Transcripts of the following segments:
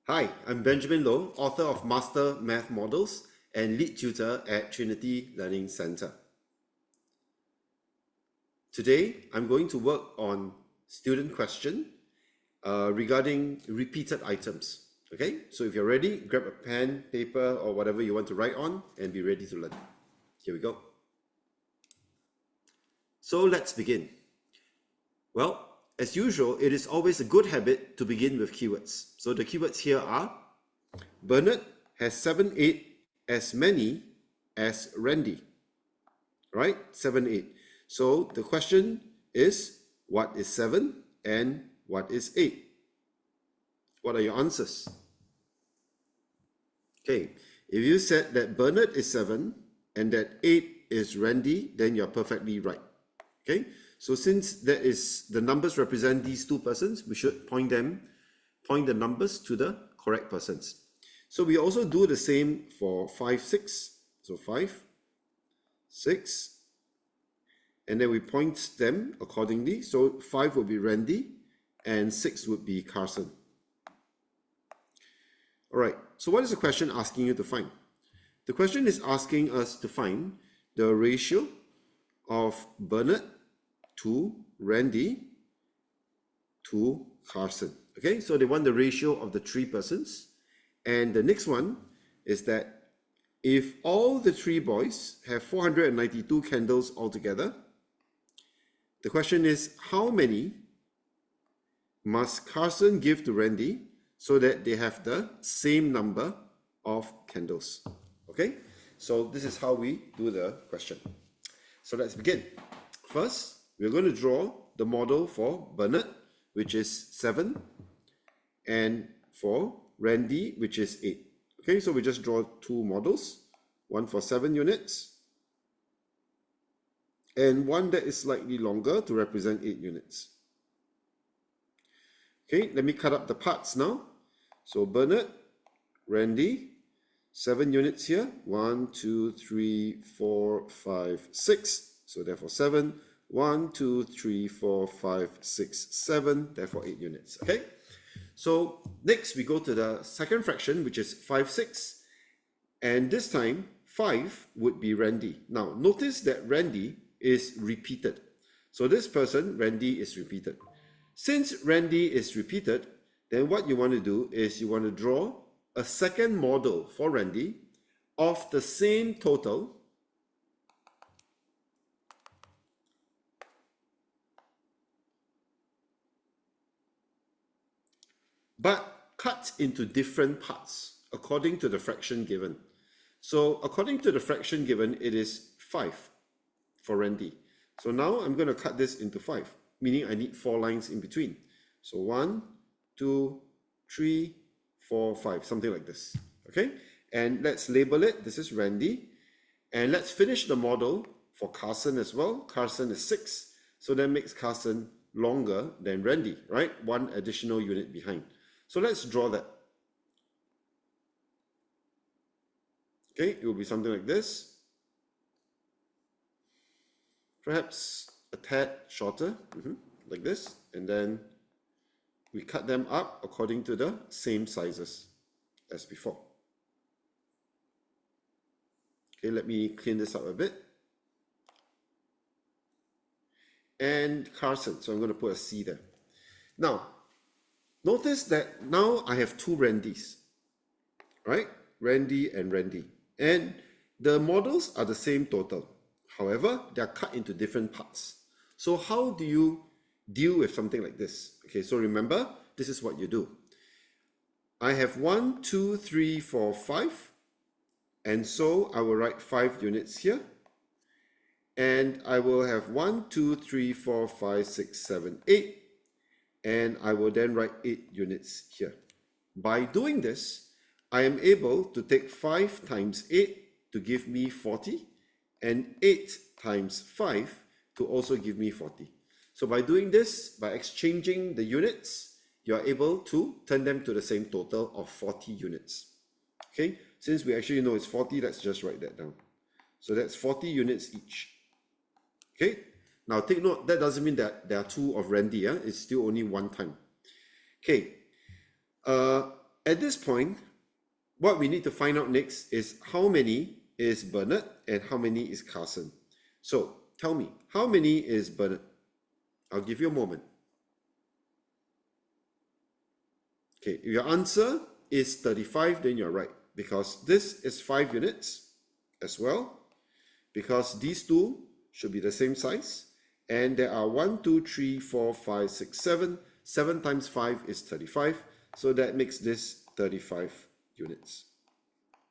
Hi, I'm Benjamin Loh, author of Master Math Models and lead tutor at Trinity Learning Center. Today, I'm going to work on student question regarding repeated items. Okay, so if you're ready, grab a pen, paper, or whatever you want to write on and be ready to learn. Here we go. So let's begin. Well, as usual, it is always a good habit to begin with keywords. So the keywords here are: Bernard has 7, 8 as many as Randy, right? 7, 8. So the question is, what is 7 and what is 8? What are your answers? Okay, if you said that Bernard is 7 and that 8 is Randy, then you're perfectly right. Okay, so since that is the numbers represent these two persons, we should point the numbers to the correct persons. So we also do the same for 5, 6. So 5, 6, and then we point them accordingly. So 5 would be Randy and 6 would be Carson. All right, so what is the question asking you to find? The question is asking us to find the ratio of Bernard to Randy to Carson. Okay, so they want the ratio of the three persons. And the next one is that if all the three boys have 492 candles altogether, the question is, how many must Carson give to Randy so that they have the same number of candles? Okay, so this is how we do the question. So let's begin. First, we're going to draw the model for Bernard, which is 7, and for Randy, which is 8. Okay, so we just draw two models, one for 7 units, and one that is slightly longer to represent 8 units. Okay, let me cut up the parts now. So Bernard, Randy, 7 units here, 1, 2, 3, 4, 5, 6. So therefore 7, 1, 2, 3, 4, 5, 6, 7, therefore 8 units. Okay, so next we go to the second fraction, which is 5, 6. And this time 5 would be Randy. Now notice that Randy is repeated. So this person, Randy, is repeated. Since Randy is repeated, then what you want to do is you want to draw a second model for Randy of the same total, but cut into different parts according to the fraction given. So according to the fraction given, it is 5 for Randy. So now I'm going to cut this into 5, meaning I need 4 lines in between. So 1, 2, 3, 4, 5, something like this. Okay, and let's label it. This is Randy. And let's finish the model for Carson as well. Carson is 6, so that makes Carson longer than Randy, right? 1 additional unit behind. So let's draw that. Okay, it will be something like this. Perhaps a tad shorter, like this. And then we cut them up according to the same sizes as before. Okay, let me clean this up a bit. And Carson, so I'm going to put a C there. Now, notice that now I have two Randys, right? Randy and Randy. And the models are the same total. However, they are cut into different parts. So how do you deal with something like this? Okay, so remember, this is what you do. I have 1, 2, 3, 4, 5. And so I will write 5 units here. And I will have 1, 2, 3, 4, 5, 6, 7, 8. And I will then write 8 units here. By doing this, I am able to take 5 times 8 to give me 40, and 8 times 5 to also give me 40. So by doing this, by exchanging the units, you are able to turn them to the same total of 40 units. Okay, since we actually know it's 40, let's just write that down. So that's 40 units each. Okay, now take note, that doesn't mean that there are 2 of Randy, it's still only 1 time. Okay, at this point, what we need to find out next is how many is Bernard and how many is Carson. So tell me, how many is Bernard? I'll give you a moment. Okay, if your answer is 35, then you're right, because this is 5 units as well, because these two should be the same size, and there are 1, 2, 3, 4, 5, 6, 7. 7 times 5 is 35, so that makes this 35 units.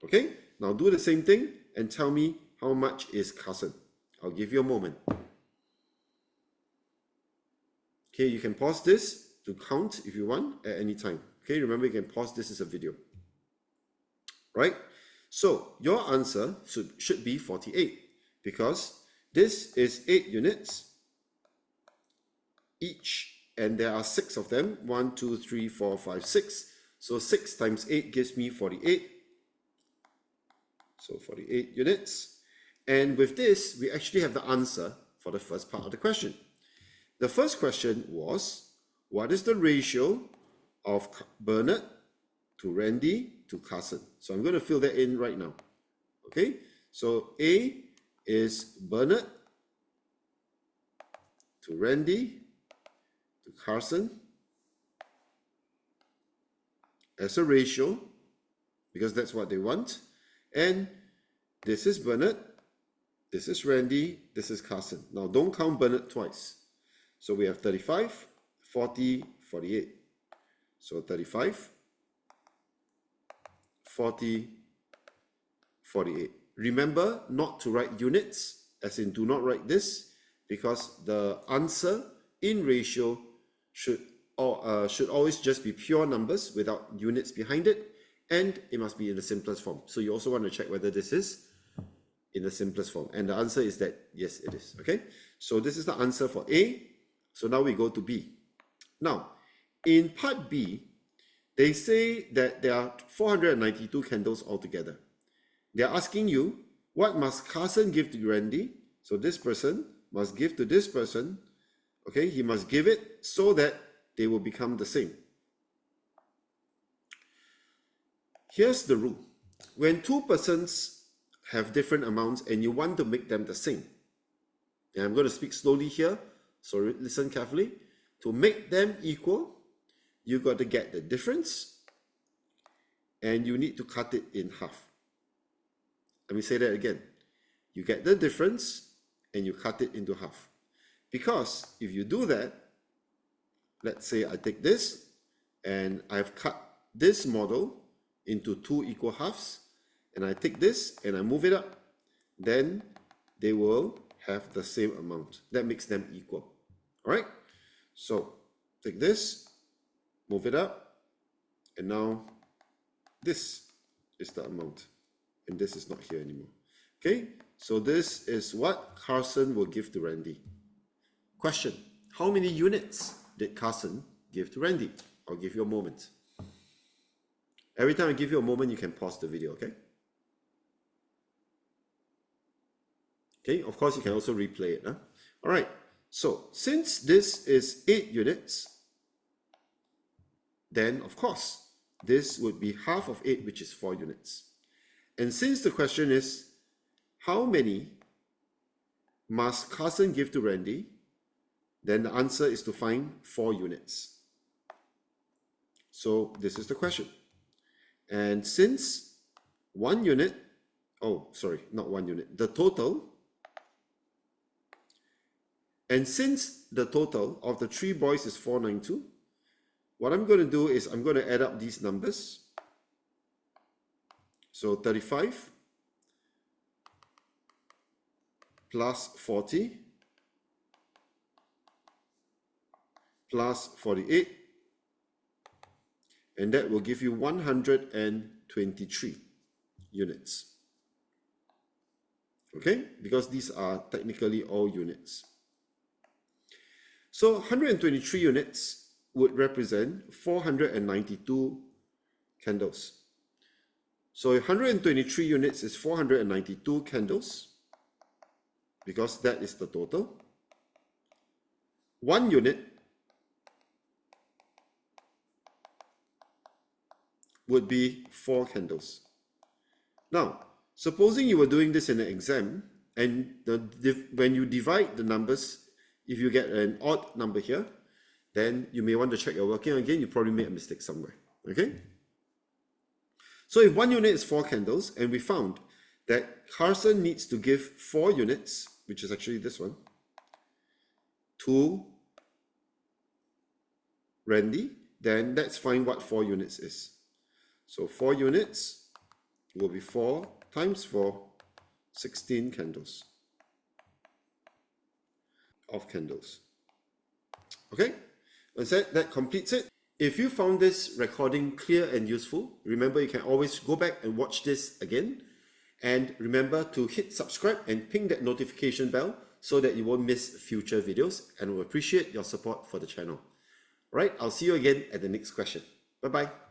Okay, now do the same thing and tell me how much is Carson. I'll give you a moment. Okay, you can pause this to count if you want at any time. Okay, remember you can pause this as a video. Right? So your answer should be 48, because this is 8 units each, and there are 6 of them. 1, 2, 3, 4, 5, 6. So 6 times 8 gives me 48. So 48 units. And with this, we actually have the answer for the first part of the question. The first question was, what is the ratio of Bernard to Randy to Carson? So I'm going to fill that in right now. Okay, so A is Bernard to Randy to Carson as a ratio, because that's what they want. And this is Bernard, this is Randy, this is Carson. Now don't count Bernard twice. So we have 35, 40, 48. So 35, 40, 48. Remember not to write units, as in do not write this, because the answer in ratio should always just be pure numbers without units behind it, and it must be in the simplest form. So you also want to check whether this is in the simplest form, and the answer is that yes, it is. Okay, so this is the answer for A. So now we go to B. Now in part B, they say that there are 492 candles altogether. They're asking you, what must Carson give to Randy? So this person must give to this person. Okay, he must give it so that they will become the same. Here's the rule. When two persons have different amounts and you want to make them the same, and I'm going to speak slowly here, so listen carefully. To make them equal, you got to get the difference and you need to cut it in half. Let me say that again. You get the difference and you cut it into half. Because if you do that, let's say I take this and I've cut this model into 2 equal halves, and I take this and I move it up, then they will have the same amount. That makes them equal. All right? So take this, move it up, and now this is the amount, and this is not here anymore. Okay? So this is what Carson will give to Randy. Question: how many units did Carson give to Randy? I'll give you a moment. Every time I give you a moment, you can pause the video, okay? Okay, of course, you can also replay it. Huh? All right, so since this is 8 units, then of course, this would be half of 8, which is 4 units. And since the question is, how many must Carson give to Randy? Then the answer is to find 4 units. So this is the question. And since 1 unit, oh, sorry, not 1 unit, the total, and since the total of the 3 boys is 492, what I'm going to do is I'm going to add up these numbers. So 35 plus 40 plus 48, and that will give you 123 units. Okay, because these are technically all units. So 123 units would represent 492 candles. So 123 units is 492 candles, because that is the total. 1 unit would be 4 candles. Now, supposing you were doing this in an exam, and when you divide the numbers, if you get an odd number here, then you may want to check your working again. You probably made a mistake somewhere, okay? So if 1 unit is 4 candles, and we found that Carson needs to give 4 units, which is actually this one, to Randy, then let's find what 4 units is. So 4 units will be 4 times 4, 16 candles of candles. Okay, that completes it. If you found this recording clear and useful, remember you can always go back and watch this again. And remember to hit subscribe and ping that notification bell so that you won't miss future videos, and we'll appreciate your support for the channel. All right, I'll see you again at the next question. Bye-bye.